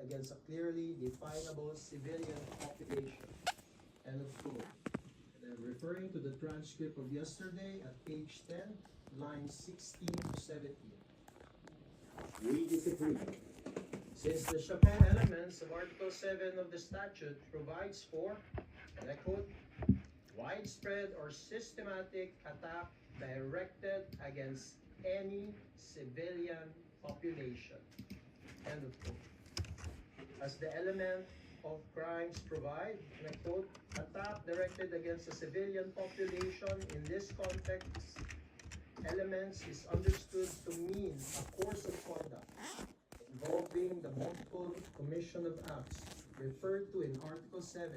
Against a clearly definable civilian population. End of quote. And I'm referring to the transcript of yesterday at page 10, lines 16 to 17. We disagree. Since the Chapin elements of Article 7 of the statute provides for, and I quote, widespread or systematic attack directed against any civilian population. End of quote. As the element of crimes provide, and I quote, attack directed against a civilian population in this context, elements is understood to mean a course of conduct involving the multiple commission of acts referred to in Article 7,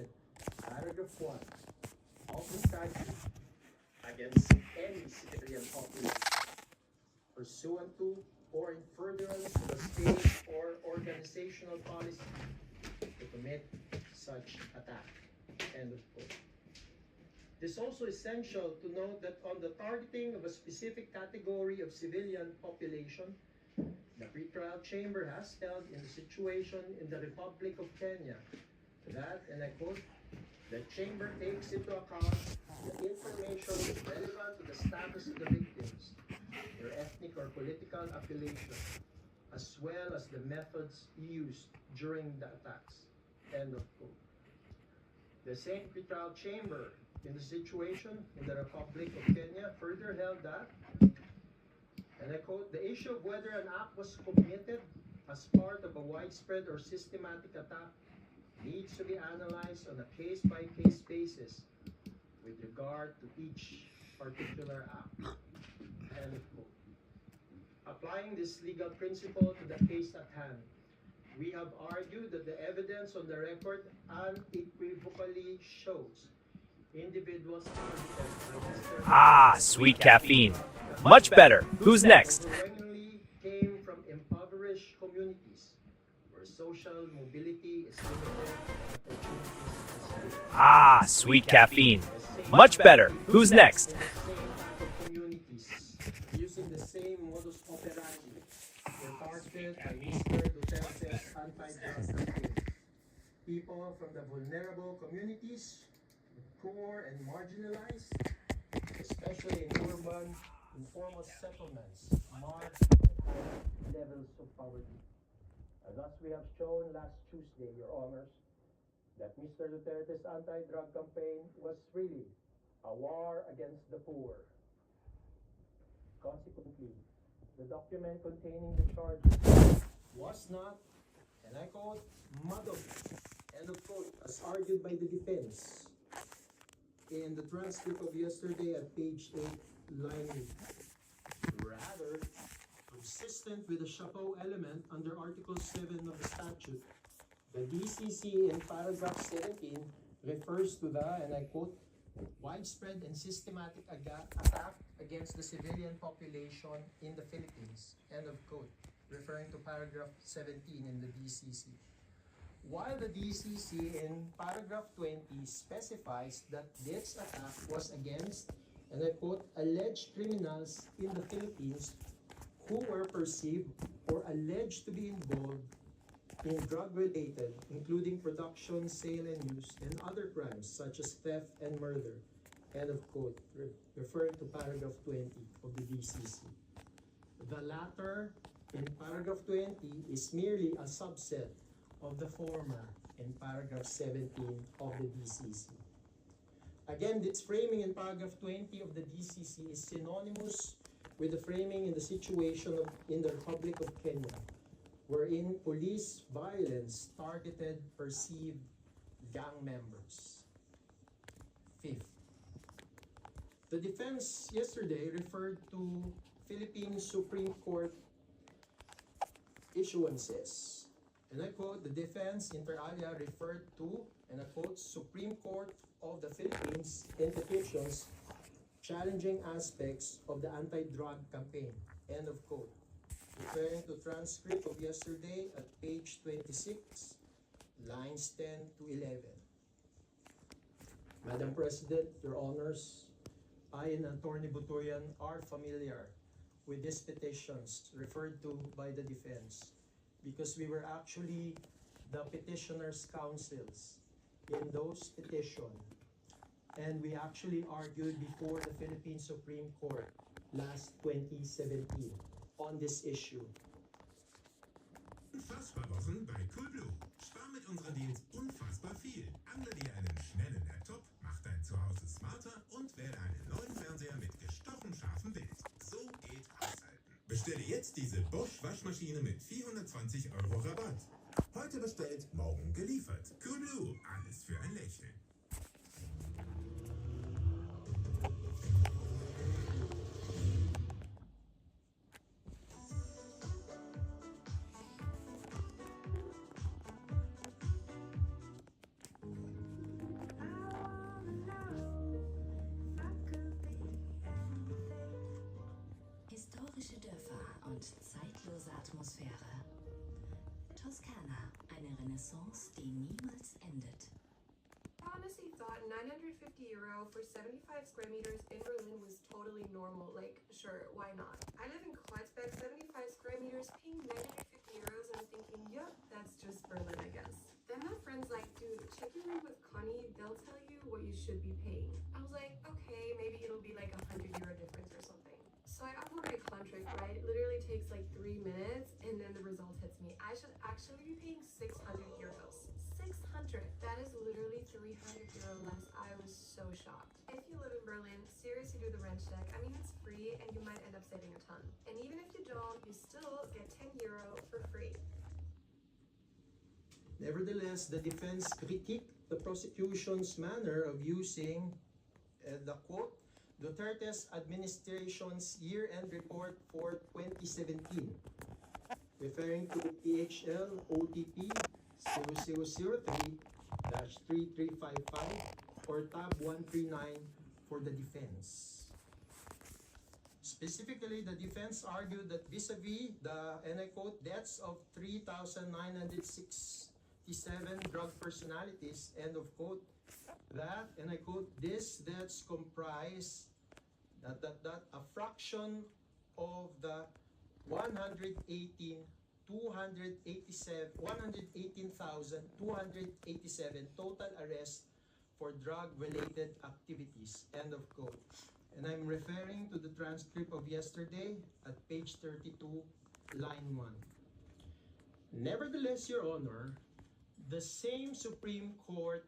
Paragraph 1 of the statute against any civilian population, pursuant to or in furtherance of a state or organizational policy to commit such attack. End of quote. It is also essential to note that on the targeting of a specific category of civilian population, the pretrial chamber has held in the situation in the Republic of Kenya that, and I quote, the chamber takes into account the information relevant to the status of the victims, their ethnic or political affiliation, as well as the methods used during the attacks. End of quote. The same pretrial chamber in the situation in the Republic of Kenya further held that, and I quote, the issue of whether an act was committed as part of a widespread or systematic attack needs to be analyzed on a case-by-case basis with regard to each particular act. End of quote. Applying this legal principle to the case at hand, we have argued that the evidence on the record unequivocally shows individuals targeted Ah, sweet caffeine. Much better. Who's next? overwhelmingly came from impoverished communities where social mobility is limited and opportunities are Ah, sweet caffeine. Much better. Who's next? Communities using the same modus operandi were targeted by Mr. Duterte's anti-drug campaign. People from the vulnerable communities, poor and marginalized, especially in urban, informal settlements, marked by high levels of poverty. Thus, we have shown last Tuesday, Your Honors, that Mr. Duterte's anti-drug campaign was really a war against the poor. Consequently, the document containing the charges was not, and I quote, muddled, end of quote, as argued by the defense in the transcript of yesterday at page 8, line 8. Rather, consistent with the chapeau element under Article 7 of the statute, the DCC in paragraph 17 refers to the, and I quote, widespread and systematic attack against the civilian population in the Philippines, end of quote, referring to paragraph 17 in the DCC. While the DCC in paragraph 20 specifies that this attack was against, and I quote, alleged criminals in the Philippines who were perceived or alleged to be involved in drug-related, including production, sale, and use, and other crimes such as theft and murder, end of quote, referring to paragraph 20 of the DCC. The latter, in paragraph 20, is merely a subset of the former in paragraph 17 of the DCC. Again, this framing in paragraph 20 of the DCC is synonymous with the framing in the situation in the Republic of Kenya, wherein police violence targeted perceived gang members. Fifth, the defense yesterday referred to Philippine Supreme Court issuances. And I quote, the defense inter alia referred to, and I quote, Supreme Court of the Philippines institutions challenging aspects of the anti-drug campaign, end of quote. Referring to transcript of yesterday at page 26, lines 10 to 11. Madam President, Your Honors, I and Attorney Buturian are familiar with these petitions referred to by the defense because we were actually the petitioners' counsels in those petitions, and we actually argued before the Philippine Supreme Court last 2017 on this issue. Unfassbar Wochen bei Coolblue. Spar mit unserem Dienst unfassbar viel. Angler dir einen schnellen Laptop, mach dein Zuhause smarter und wähle einen neuen Fernseher mit gestochen scharfem Bild. So geht Haushalten. Bestelle jetzt diese Bosch Waschmaschine mit 420 € Rabatt. Heute bestellt, morgen geliefert. Coolblue, alles für ein Lächeln. Historische Dörfer und zeitlose Atmosphäre. Toskana, eine Renaissance, die niemals endet. Honestly thought €950 for 75 square meters in Berlin was totally normal. Like, sure, why not? I live in Kreuzberg, 75 square meters, paying €950, and I'm thinking, yep, that's just Berlin, I guess. Then my friend's like, dude, check your room with Connie, they'll tell you what you should be paying. I was like, okay, maybe it'll be like €100 difference or something. So I uploaded a contract, right? It literally takes like 3 minutes, and then the result hits me. I should actually be paying €600. 600. That is literally €300 less. I was so shocked. If you live in Berlin, seriously do the rent check. I mean, it's free, and you might end up saving a ton. And even if you don't, you still get €10 for free. Nevertheless, the defense critiqued the prosecution's manner of using the quote, Duterte's administration's year-end report for 2017, referring to PHL OTP 0003-3355 or tab 139 for the defense. Specifically, the defense argued that vis-a-vis the, and I quote, deaths of 3,967 drug personalities, end of quote, that, and I quote, these deaths comprise a fraction of the 118,287 total arrests for drug-related activities, end of quote. And I'm referring to the transcript of yesterday at page 32, line 1. Nevertheless, Your Honor, the same Supreme Court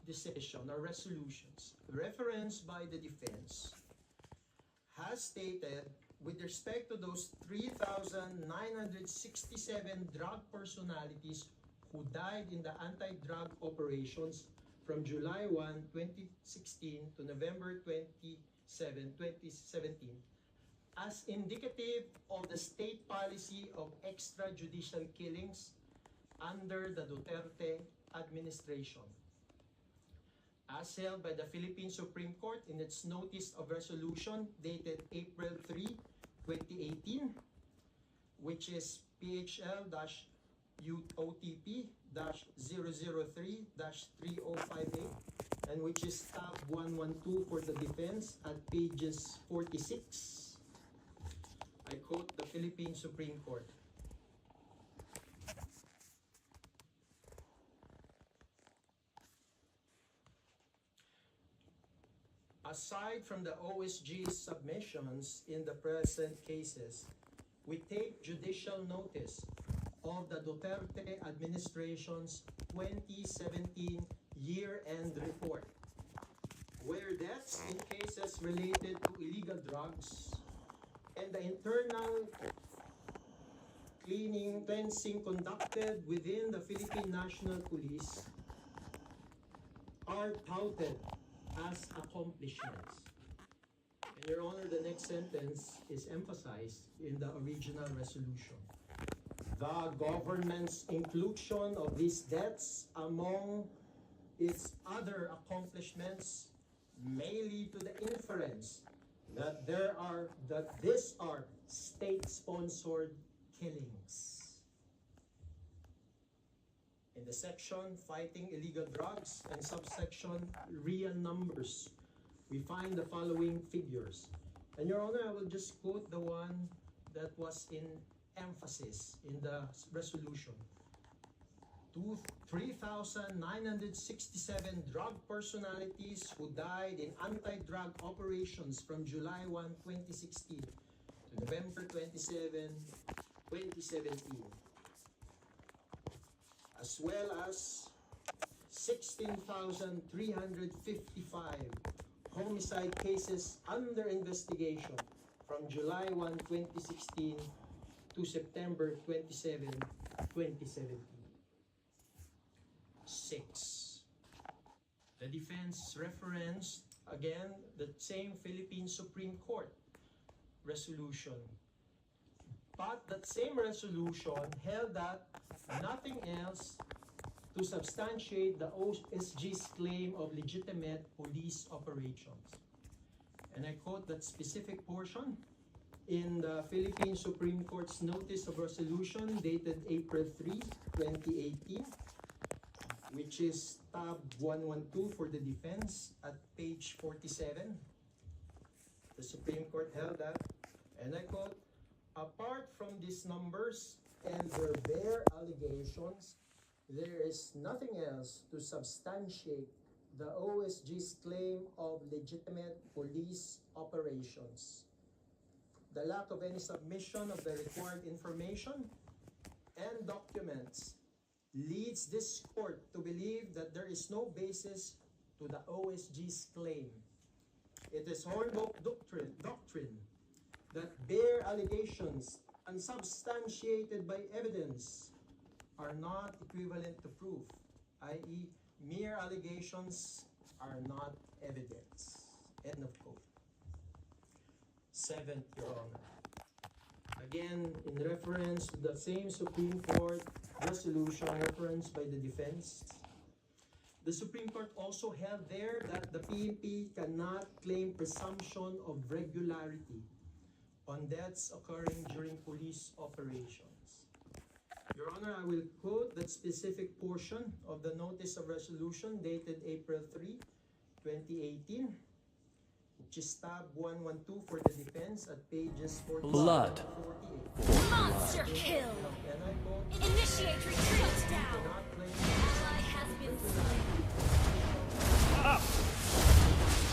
decision or resolutions referenced by the defense has stated, with respect to those 3,967 drug personalities who died in the anti-drug operations from July 1, 2016 to November 2017, as indicative of the state policy of extrajudicial killings under the Duterte administration, as held by the Philippine Supreme Court in its notice of resolution dated April 3, 2018, which is PHL-UOTP-003-3058, and which is tab 112 for the defense at pages 46. I quote the Philippine Supreme Court. Aside from the OSG's submissions in the present cases, we take judicial notice of the Duterte administration's 2017 year-end report, where deaths in cases related to illegal drugs and the internal cleansing conducted within the Philippine National Police are touted as accomplishments. And Your Honor, the next sentence is emphasized in the original resolution. The government's inclusion of these deaths among its other accomplishments may lead to the inference that these are state-sponsored killings. In the section Fighting Illegal Drugs and subsection Real Numbers, we find the following figures. And Your Honor, I will just quote the one that was in emphasis in the resolution. 3,967 drug personalities who died in anti-drug operations from July 1, 2016 to November 27, 2017. As well as 16,355 homicide cases under investigation from July 1, 2016 to September 27, 2017. 6. The defense referenced again the same Philippine Supreme Court resolution. But that same resolution held that nothing else to substantiate the OSG's claim of legitimate police operations. And I quote that specific portion in the Philippine Supreme Court's notice of resolution dated April 3, 2018, which is tab 112 for the defense at page 47. The Supreme Court held that, and I quote, apart from these numbers and their bare allegations, there is nothing else to substantiate the OSG's claim of legitimate police operations. The lack of any submission of the required information and documents leads this court to believe that there is no basis to the OSG's claim. It is Hornbook doctrine that bare allegations unsubstantiated by evidence are not equivalent to proof, i.e., mere allegations are not evidence. End of quote. 7th, Your Honor. Again, in reference to the same Supreme Court resolution referenced by the defense, the Supreme Court also held there that the PNP cannot claim presumption of regularity on deaths occurring during police operations. Your Honor, I will quote that specific portion of the Notice of Resolution dated April 3, 2018, which is tab 112 for the defense at pages 47 Blood. to 48. Monster kill! And I quote, Initiate retreat down! "Not claim Ally has been slain.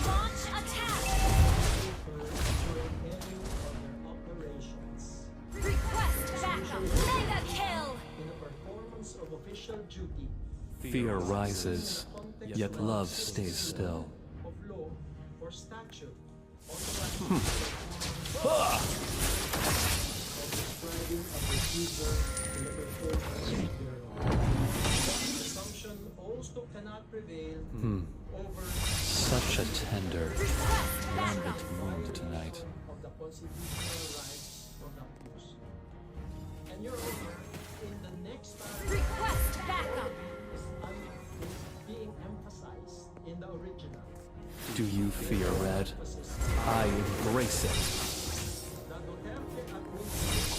Launch attack! for destroying any of their operations Request backup! Mega kill! in the performance of official duty Fear rises, yet love stays still. of law or statute authorizing describing a procedure in the performance thereof. The assumption also cannot prevail over Such a tender, Request landed backup! mood tonight. of the constitutional rights of the accused. And Your Honor, in the next paragraph Request backup! is being emphasized in the original. Do you fear red? I embrace it. The Duterte administration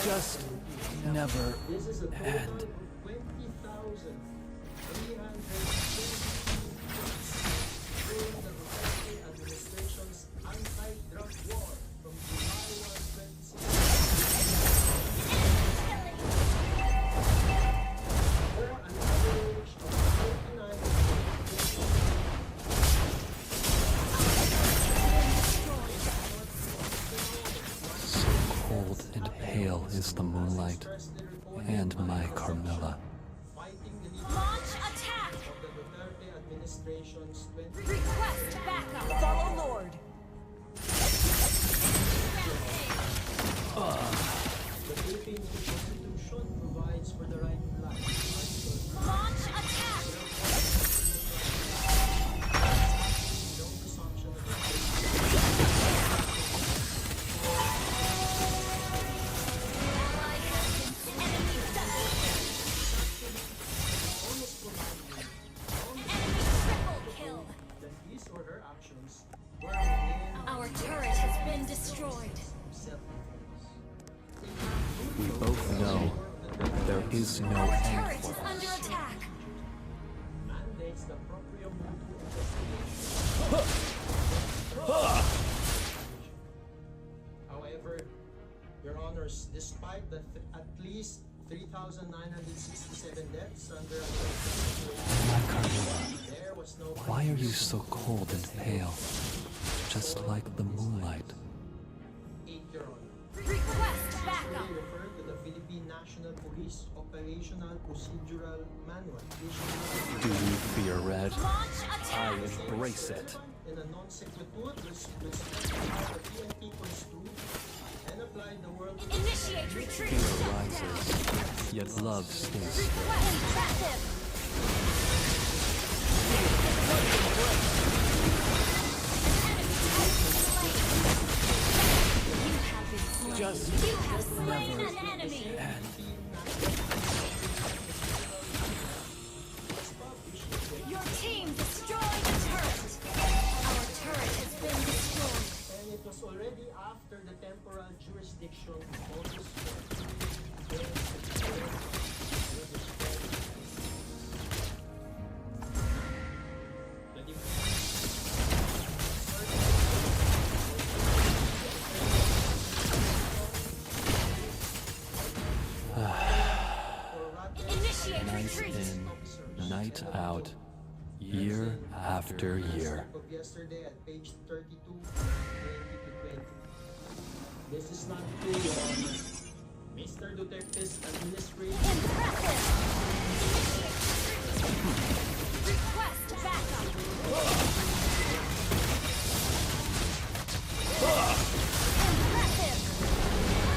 Just never This is a total end. of 20,320 during the Duterte administration's anti-drug war from July 1, 2016 for an average of 49 So cold and pale is the moonlight, and my Carmilla. fighting the Launch attack! of the Duterte administration's 20 Request backup! Follow Lord! The Philippine Constitution provides for the right to life. Launch attack! No presumption of Enemy triple kill! that his or her actions were within Our turret has been destroyed. self-defense. We both know there is no Our end turret for is under us. attack. Mandates the proprio mutuo investigation. However, Your Honors, despite the at least 3,967 deaths under My Carmilla, there was no why are you so cold and pale? Just like the moonlight. 8, Your Honor. Request backup! Usually referred to the Philippine National Police Operational Procedural Manual, issued Do you fear red? Launch I attack! embrace it. in a non sequitur with respect to how the PNP construed and applied the world Initiate retreat! Fear rises, yet love stays still. Request impressive! Just You have slain an enemy! Your team destroyed the turret! Our turret has been destroyed. and it was already after the temporal jurisdiction of this the Initiate night retreat! in, night out, year after year. of yesterday at page 32, 20 to 20. This is not true, Your Honor. Mr. Duterte's administration Impressive! Request backup! Impressive!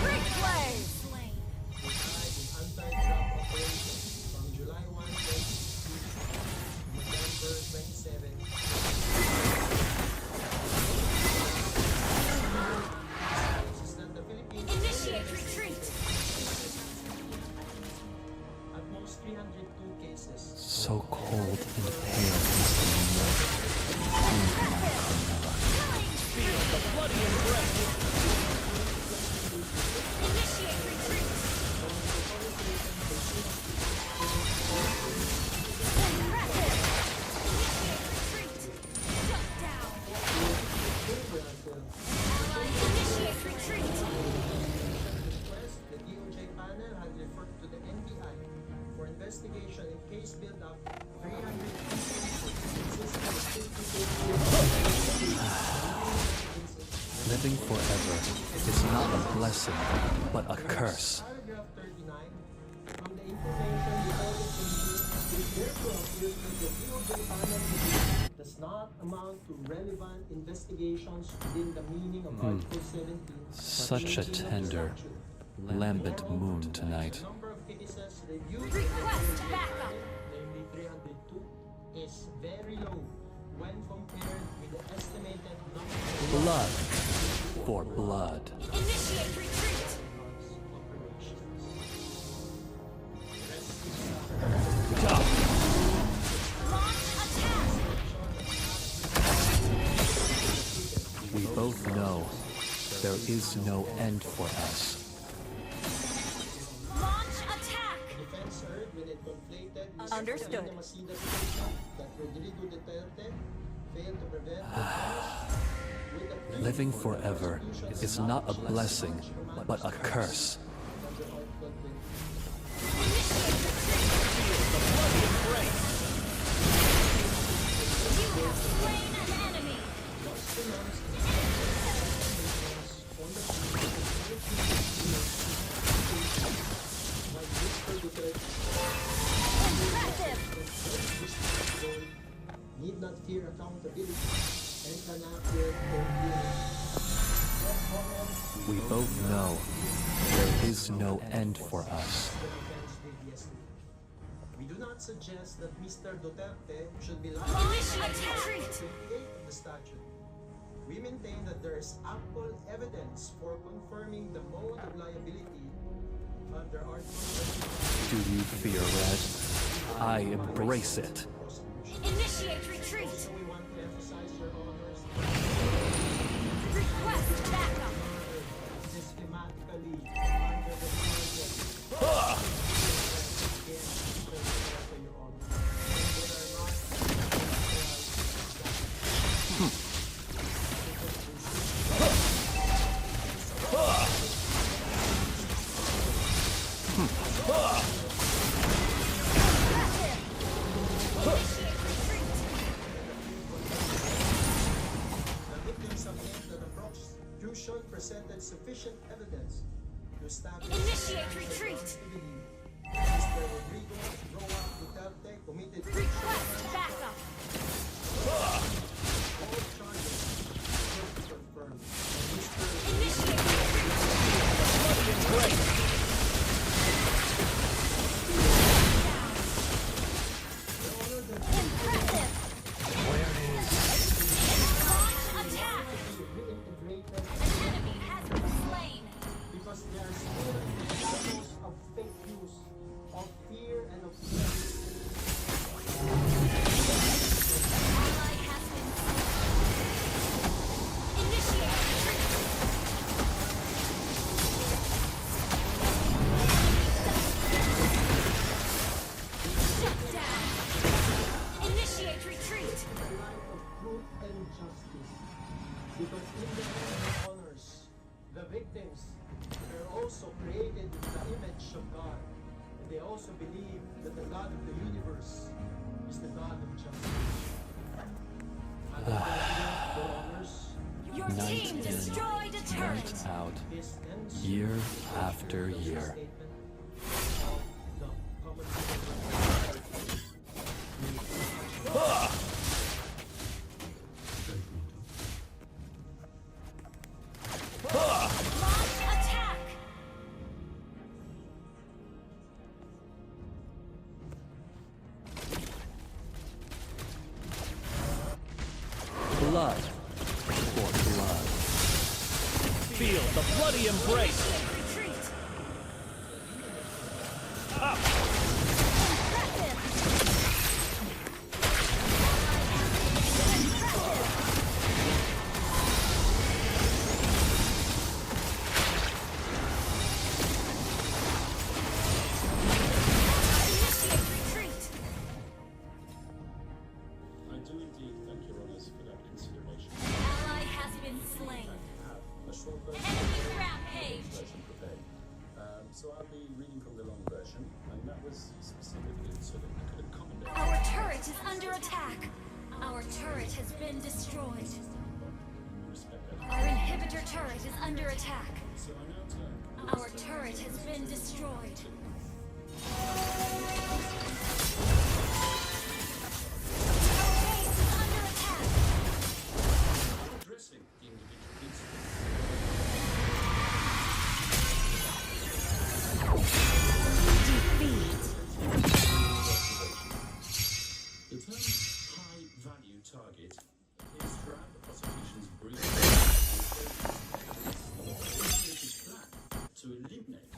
Replay! Slain. anti-drug operations from July 1, 2016 case build up 300 Living forever is not a blessing, but a curse. Paragraph 39, from the information reported to you, it therefore appears that the DOJ panel review does not amount to relevant investigations within the meaning of Article 17. Such a tender, lambent moon tonight. The number of cases reviewed, Request backup. namely 302, is very low when compared with the estimated number of Blood for blood. Initiate retreat. operations. Launch attack. We both know there is no end for us. Launch attack. Defense heard when it conflated with Understood. the Masida station that Rodrigo Duterte failed to prevent the virus with the plea Living for the forever Constitution is not a blessing, but a curse. under Article 20. You have slain an enemy. Impressive. Need not fear accountability and cannot fear impunity. We both know there is no end for us. We do not suggest that Mr. Duterte should be Launch liable retreat. to 28 of the statute. We maintain that there is ample evidence for confirming the mode of liability under Article 20 Do you fear red? I embrace it. prosecution. Initiate retreat. So we want to emphasize, Your Honors, Request backup. systematically under the project. Again, Mr. Duterte, Your Honor. They are not Initiate retreat. The victims submit that the prosecution presented sufficient evidence to establish Initiate retreat. Mr. Rodrigo Roa Duterte committed Request backup. all charges should be confirmed. Mr. Initiate impressive. Launch attack. reintegrated An enemy has been slain. because there are still examples of fake news, of fear and of fear. Ally has been slain. Initiate retreat. Shut down. Initiate retreat. The light of truth and justice. Because in the end of honors, the victims are also created in the image of God. And they also believe that the God of the universe is the God of justice. And the honors, Your Night team in, destroyed a turret. night out, this ends year after year. statement of the common people. Launch attack. Blood for blood. Feel the bloody embrace. Initiate retreat. Up. Impressive. Initiate retreat. I do indeed thank Your Honours for that consideration. Ally has been slain. A short version Enemy rampage. prepared. So I'll be reading from the long version, and that was specifically so that we could Our turret is under attack. Our turret has been destroyed. Our inhibitor turret is under attack. Our turret has been destroyed. Our base is under attack. Addressing the individual incidents. Defeat. The term high-value target appears throughout the prosecution's brief plan to eliminate.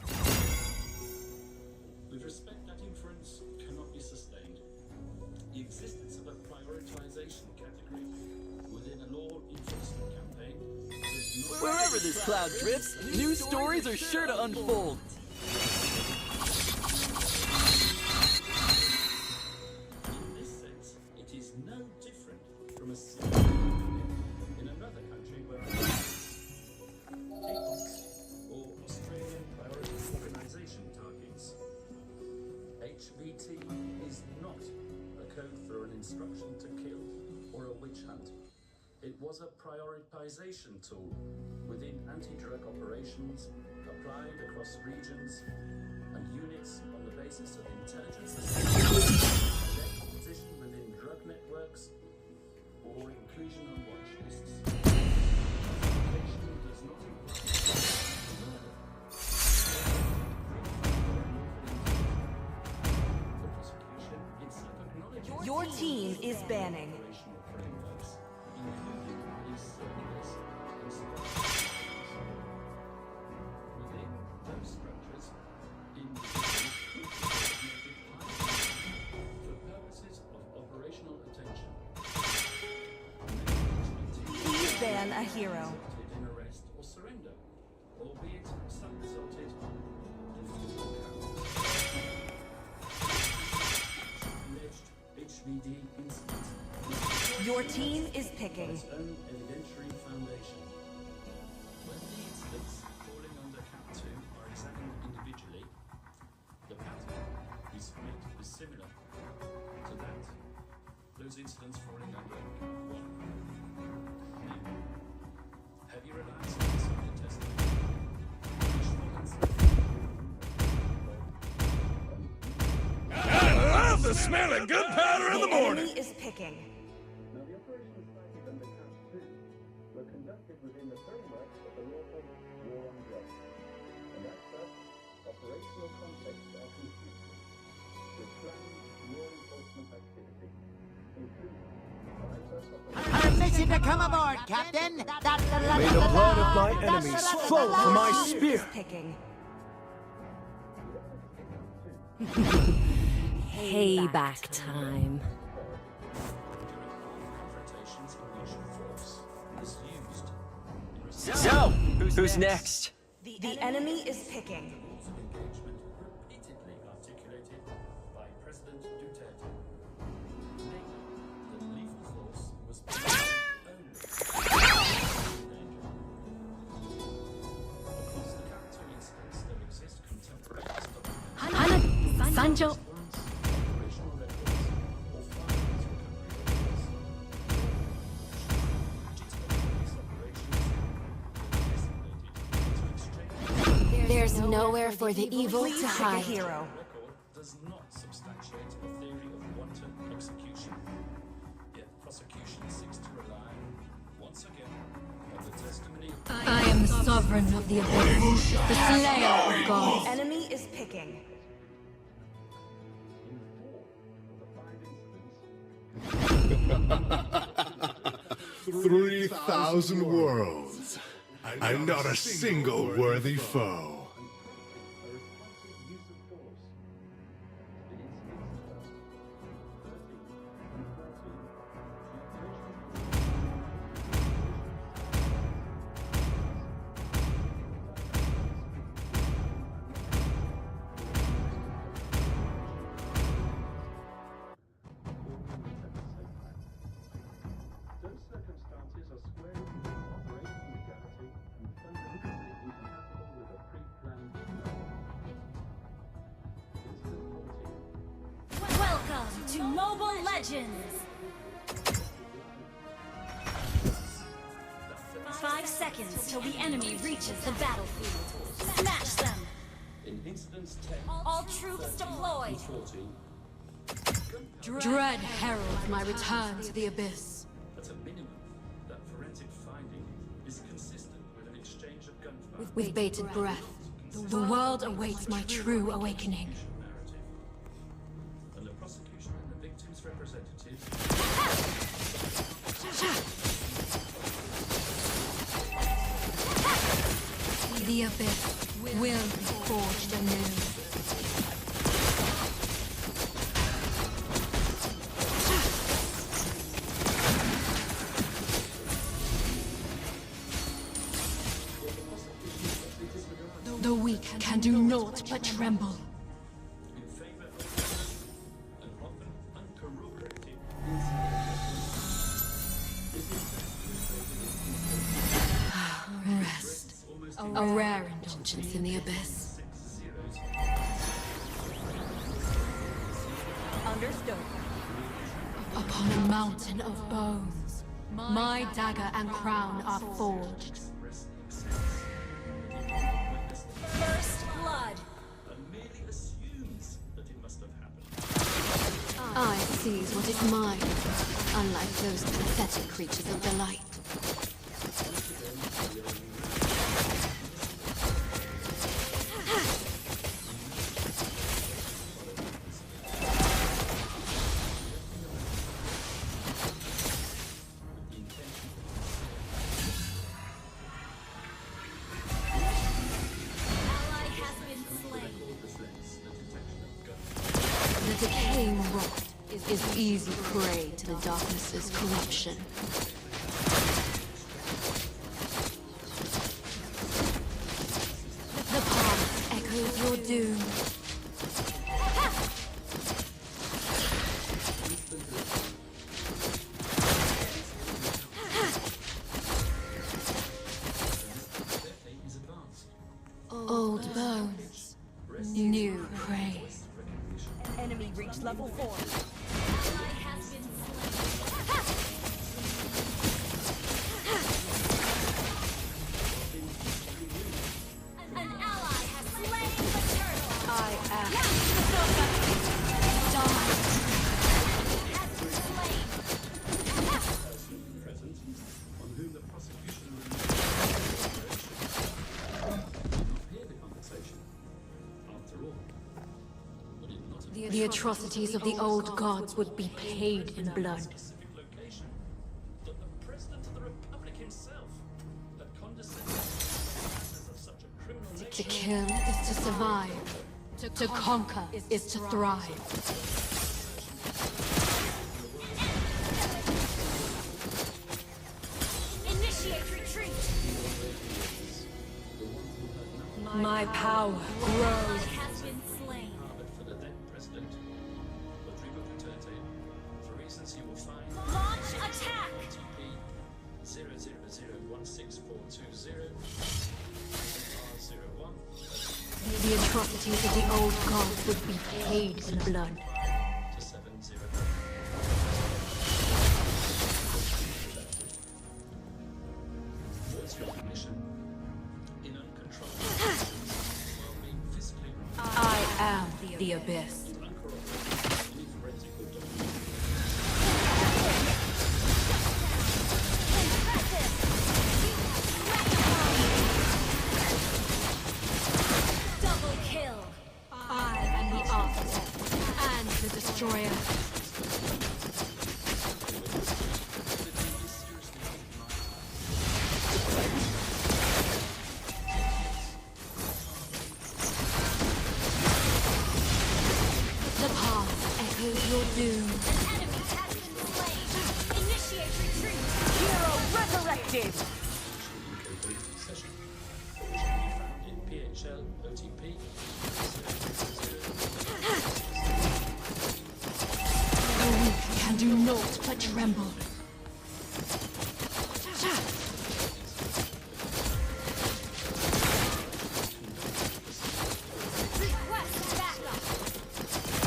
With respect, that inference cannot be sustained. The existence of a prioritization category within a law enforcement campaign does not... Wherever this cloud drifts, new stories are sure to unfold. In this sense, it is no different from a in another country where or Australian Priority Organisation targets. HVT is not a code for an instruction to kill or a witch hunt. It was a prioritization tool within anti-drug operations applied across regions and units on the basis of intelligence assessment, position within drug networks, or inclusion on watch lists. Classification does not the prosecution itself acknowledges Your team is banning. operational frameworks, including police circulars and structures. Within those structures, individuals could be designated for purposes of operational attention. Please ban a hero. Resulted in arrest or surrender, albeit some resulted in full account. Alleged HVD incident. Your team is picking. Its own evidentiary foundation. When the incidents falling under Count 2 are examined individually, the pattern we submit is similar to that. Those incidents falling under Count 1. Namely, heavy reliance on solid testing, additional I love the smell of gunpowder in the morning. Enemy is picking. Now, the operations cited under Count 2 were conducted within the framework of the lawful war on drugs, and as such, operational contexts are consistent with planned law enforcement activity, including I'm mission to come aboard, Captain. May the blood of my enemies flow from my spear. Picking. Payback time. confrontations in use of force misused in response So, who's next? The enemy is picking. rules of engagement repeatedly articulated by President Duterte. Namely, that lethal force was only danger. Across the Count 2 incidents, there exist contemporaneous documents, Sanjo. operational records, or files recovery records. Legitimate police operations were designated to exchange. There's nowhere for the evil Please to pick a hide. hero. Record does not substantiate a theory of wanton execution. Yet prosecution seeks to rely, once again, on the testimony of I am the sovereign of the abyss, the slayer of gods. Enemy is picking. in 4 of the 5 incidents. 3,000 worlds, and not a single worthy foe. A responsive use of force. The incidents of 13 and 14, the Those circumstances are squarely within operational legality and fundamentally incompatible with a to Mobile Legends! 5 seconds till the enemy reaches the battlefield. Smash them! In incidents 10, All troops deployed! 14, Dread herald my return to the abyss. at a minimum, that forensic finding is consistent with an exchange of gunfire. With bated breath, the world awaits my true awakening. Narrative. And the prosecution and the victim's representatives The abyss will be forged anew. The weak can do naught but tremble. in favor of an often uncorroborated Rest. A rare indulgence in the abyss. Understood. Upon a mountain of bones, my dagger and crown are forged. First blood. and merely assumes that it must have happened. I seize what is mine, unlike those pathetic creatures of the light. Ally has been slain. The decaying rot is easy prey to the darkness's corruption. The past echoes your doom. Old bones, new prey. Enemy reached level 4. Ally has been slain. An ally has slain the turtle. I am. Has been slain. Present, on whom the prosecution hear the conversation. After all, would it not have The atrocities of the old gods would be paid in blood. specific location that the President of the Republic himself had condescended to the practice of such a criminal To nature? kill is to survive. To conquer is to thrive. Initiate retreat. My power grows. Ally has been slain. Harbored for the then President, Rodrigo Duterte, for reasons you will find Launch attack. OTP 000164220 R01 The atrocities of the old gods would be paid in blood. to 70. Voice recognition in uncontrolled conditions while being physically I am the abyss. uncorroborated any forensic or documented. Double kill. I am the architect and the destroyer. The path echoes your doom. An enemy has been slain. Initiate retreat. Hero resurrected. Session, which can be found in PHL OTP 000. The weak can do naught but tremble. Request backup.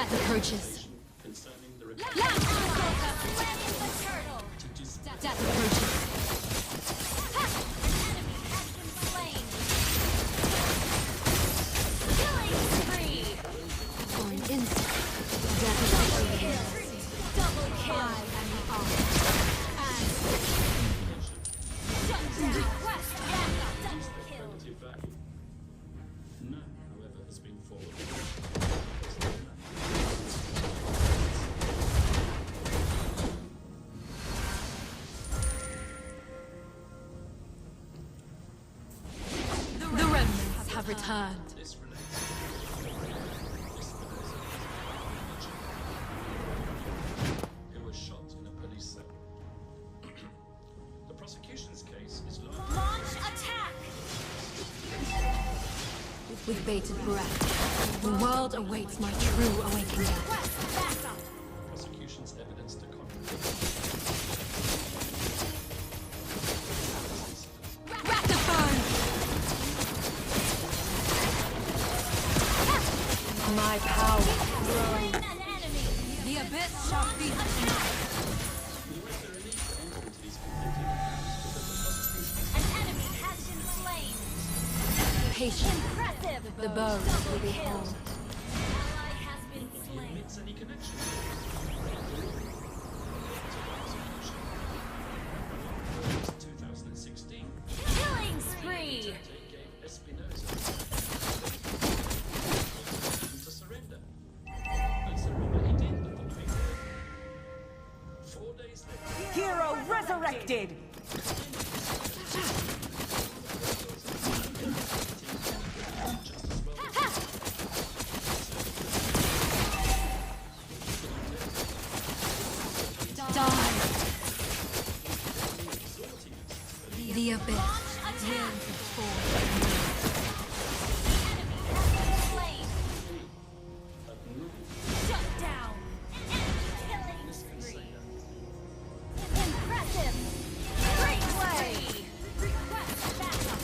Death approaches. Concerning the Last request Slaying the turtle. to dispatch Death approaches. Ha! An enemy has been slain. Killing spree. For an instant, death approaches. Double kill. I am the arm. Shut down. Request backup. Double kill. relative value. None, however, has been forwarded. The remnants have returned. This relates who was shot in a police cell. The prosecution's case is largely Launch attack. With bated breath, the world awaits my true awakening. Request backup. prosecution's evidence to contradict. My power Slain an enemy. The abyss shall be Nor is there a need for entry into these conflicting accounts because the prosecution's An enemy has been slain. patient. Impressive. The bones will be kill. whole. Ally has been slain. admits any connection. In 2016, Killing spree. gave Espinosa to surrender. And surrender he did the following day. 4 days later, Hero resurrected! just as well Die. The abyss will fall. Slain. Shut down. Killing spree. Impressive. Great play. Request backup.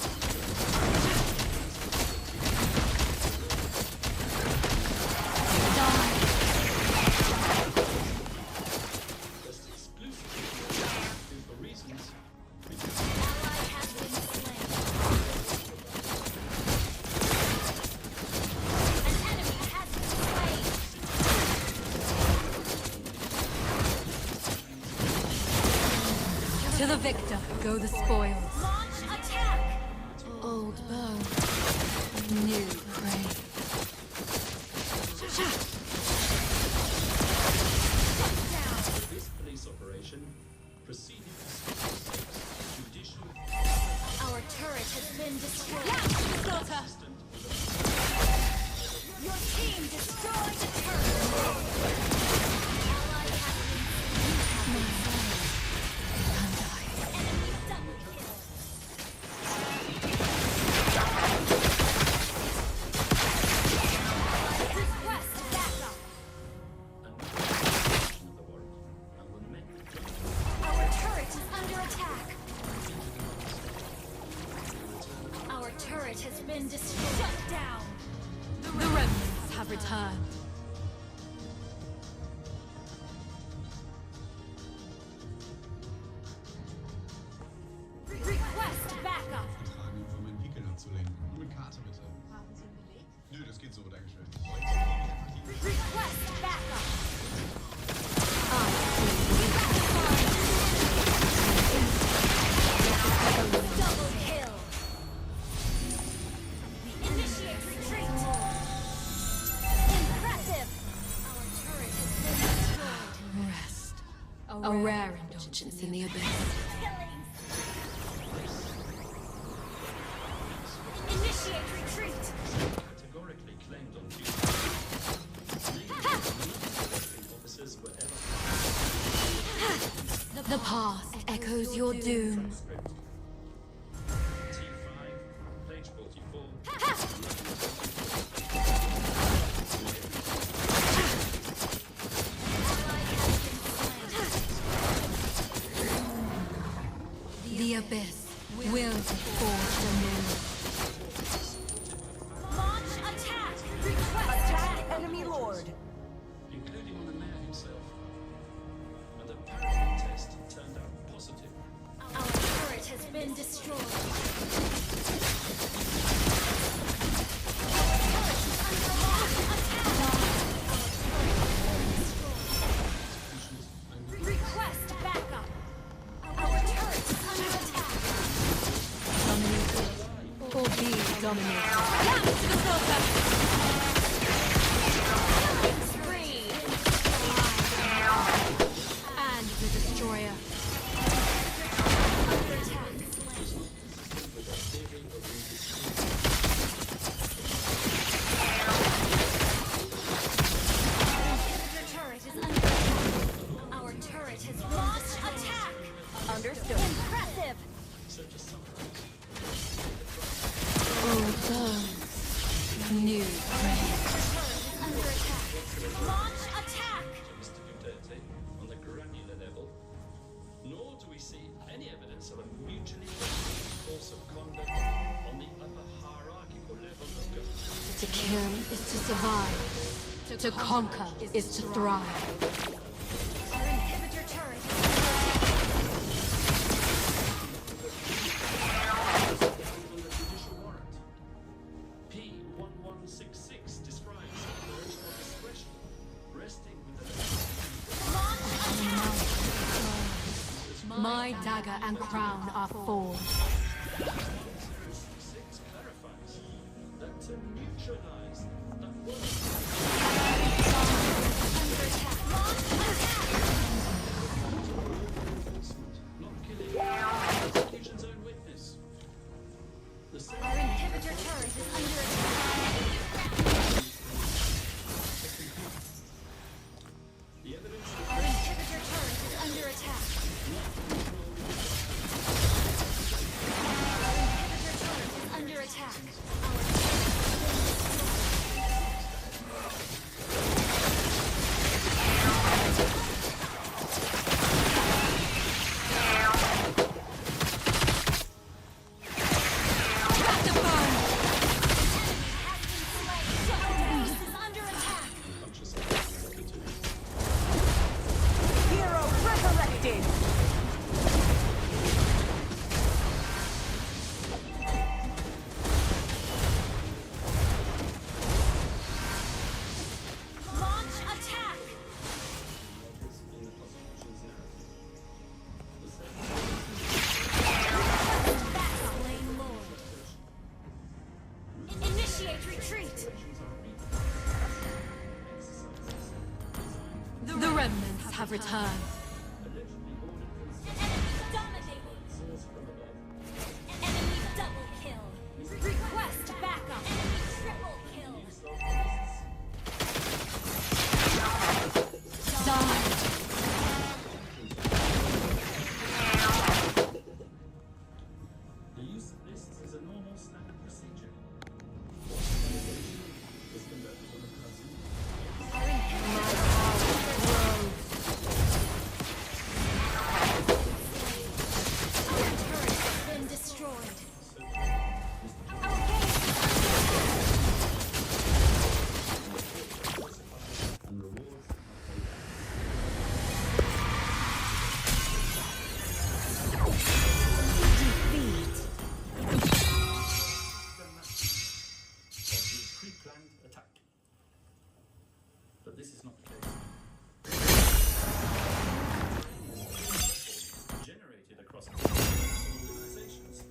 Die. just exclusively for reasons Ally has been slain. An enemy has been slain. To the victor go the spoils. Launch attack. Old bow, new prey. this police operation proceeded judicial Our turret has been destroyed. assistant Your team destroyed the turret. Ally has been enemy double kill. Request backup. of the warrant and were met with judgment. Our turret is under attack. Our turret has been destroyed. Shut down. The remnants have returned. Request backup. Tragen, um meinen Pickel abzulenken. Nur mit Karte bitte. Haben Sie einen Beleg? Nö, das geht so, dankeschön. Request backup. Double kill. We initiate retreat. Impressive. Our turret has been destroyed. Rest. A rare indulgence in the abyss. Killing. Initiate retreat. Categorically claimed on Tuesday. Officers were ever The past echoes your doom. script. T5, page 44. The abyss will forge anew. Launch attack. Request Attack enemy lord! been destroyed. Request backup. Our turret is under attack. Dominated. Or be dominated. Come to the surface. Killing spree. And the destroyer. Under attack. Inhibitor turret is under attack. Our turret has been destroyed. Attack. Understood. Impressive. Oh, bones. New prey. Turret is under attack. Launch attack. Stability on the granular level, nor do we see any evidence of a mutually beneficial course of conduct on the upper hierarchical level of government. To kill is to survive. To conquer is to thrive. Our inhibitor turret is under On the judicial warrant, P1166 describes operational discretion resting with the My dagger and crown are forged. 066 clarifies that to neutralize the under attack. Launch attack. not killing execution's own witness. The Our inhibitor turret is under attack. The evidence Our inhibitor turret is under attack. Our inhibitor turret is under attack. Our base is under attack. Hero resurrected! Launch attack. Slain Lord. Initiate retreat. The remnants have returned. Enemy dominated. Enemy double kill. Request backup. Enemy triple kill. Die. The use of this is a normal standard procedure. Was conducted on the cousin. Our inhibitor Our turret has been destroyed. Our base is And rewards pre-planned attack. But this is not the case. Generated across organizations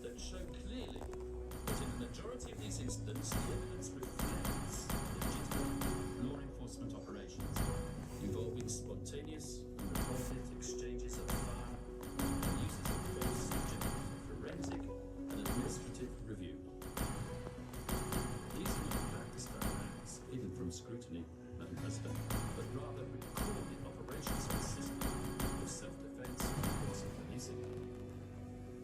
that show clearly that in the majority of these incidents, the evidence reflects legitimate law enforcement operations involving spontaneous and reported exchanges of fire and uses of force subject to forensic and administrative review. These are not clandestine acts hidden from scrutiny and precedent, but rather recorded operations consistent with self-defense and forceful policing.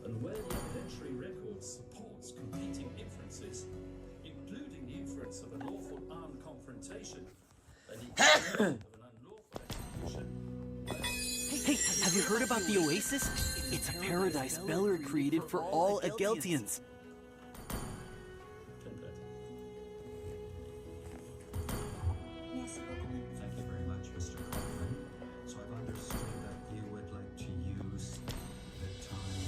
And where the evidentiary record supports competing inferences, including the inference of a lawful armed confrontation and the inference of an unlawful execution. Hey, have you heard about the Oasis? It's a paradise Beller created for all Ageltians. Thank you very much, Mr. Kaufman. So I've understood that you would like to use the time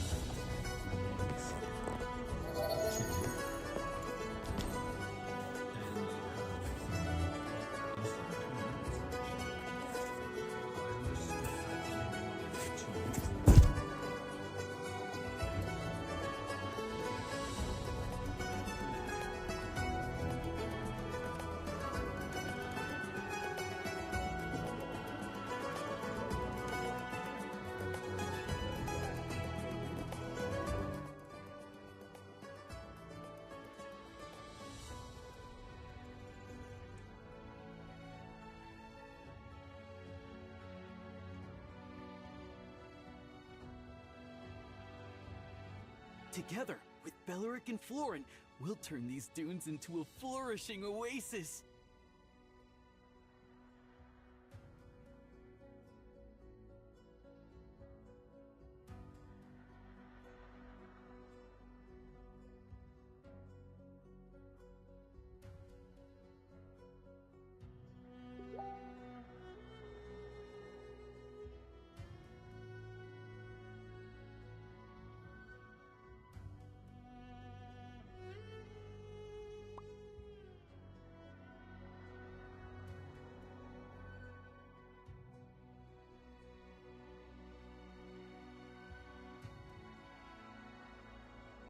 Together, with Belleric and Florin, we'll turn these dunes into a flourishing oasis.